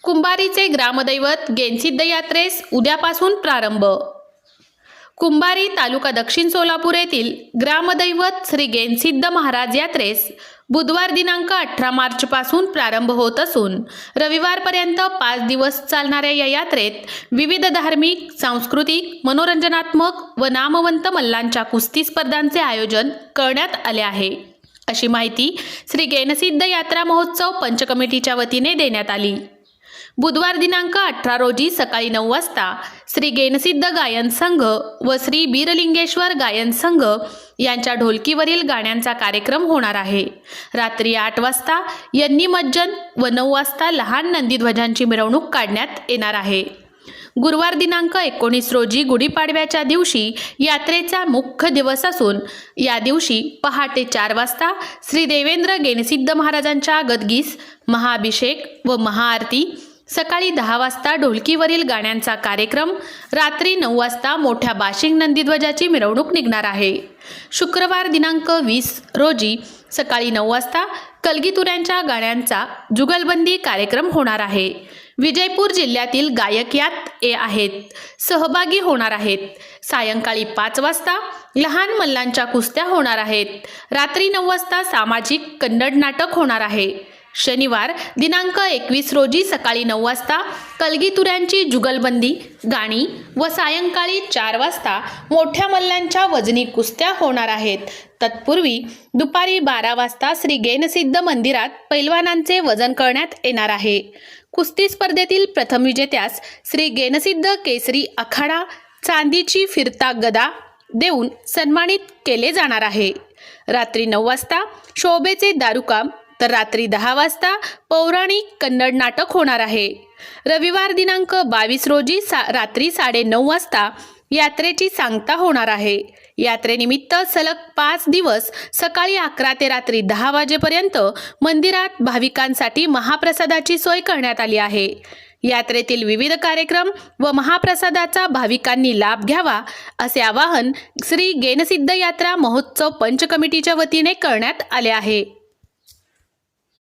कुंभारीचे ग्रामदैवत गेनसिद्ध यात्रेस उद्यापासून प्रारंभ। कुंभारी तालुका दक्षिण सोलापूर येथील ग्रामदैवत श्री गेनसिद्ध महाराज यात्रेस बुधवार दिनांक 18 मार्च पासून प्रारंभ होत असून रविवारपर्यंत 5 दिवस चालणाऱ्या या यात्रेत विविध धार्मिक, सांस्कृतिक, मनोरंजनात्मक व नामवंत मल्लांच्या कुस्ती स्पर्धांचे आयोजन करण्यात आले आहे, अशी माहिती श्री गेनसिद्ध यात्रा महोत्सव पंच कमिटीच्या वतीने देण्यात आली। बुधवार दिनांक 18 रोजी सकाळी 9 वाजता श्री गेनसिद्ध गायन संघ व श्री बीरलिंगेश्वर गायन संघ यांच्या ढोलकीवरील गाण्यांचा कार्यक्रम होणार आहे। रात्री 8 वाजता यन्नी मज्जन व 9 वाजता लहान नंदीध्वजांची मिरवणूक काढण्यात येणार आहे। गुरुवार दिनांक 19 रोजी गुढीपाडव्याच्या दिवशी यात्रेचा मुख्य दिवस असून या दिवशी पहाटे 4 वाजता श्री देवेंद्र गेनसिद्ध महाराजांच्या गदगीस महाअभिषेक व महाआरती, सकाळी 10 वाजता ढोलकीवरील गाण्यांचा कार्यक्रम, रात्री 9 वाजता मोठ्या बाशिंग नंदीध्वजाची मिरवणूक निघणार आहे। शुक्रवार दिनांक 20 रोजी सकाळी 9 वाजता कलगीतुऱ्यांच्या गाण्यांचा जुगलबंदी कार्यक्रम होणार आहे। विजयपूर जिल्ह्यातील गायक यात सहभागी होणार आहेत। सायंकाळी 5 वाजता लहान मल्लांच्या कुस्त्या होणार आहेत। रात्री 9 वाजता सामाजिक कन्नड नाटक होणार आहे। शनिवार दिनांक 21 रोजी सकाळी 9 वाजता कलगीतुऱ्यांची जुगलबंदी गाणी व सायंकाळी 4 वाजता मोठ्या मल्लांच्या वजनी कुस्त्या होणार आहेत। तत्पूर्वी दुपारी 12 वाजता श्री गेनसिद्ध मंदिरात पैलवानांचे वजन करण्यात येणार आहे। कुस्ती स्पर्धेतील प्रथम विजेत्यास श्री गेनसिद्ध केसरी आखाडा चांदीची फिरता गदा देऊन सन्मानित केले जाणार आहे। रात्री 9 वाजता शोभेचे दारुकाम तर रात्री 10 वाजता पौराणिक कन्नड नाटक होणार आहे। रविवार दिनांक 22 रोजी रात्री 9:30 वाजता यात्रेची सांगता होणार आहे। यात्रेनिमित्त सलग 5 दिवस सकाळी 11 ते रात्री 10 वाजेपर्यंत मंदिरात भाविकांसाठी महाप्रसादाची सोय करण्यात आली आहे। यात्रेतील विविध कार्यक्रम व महाप्रसादाचा भाविकांनी लाभ घ्यावा असे आवाहन श्री गेनसिद्ध यात्रा महोत्सव पंच कमिटीच्या वतीने करण्यात आले आहे।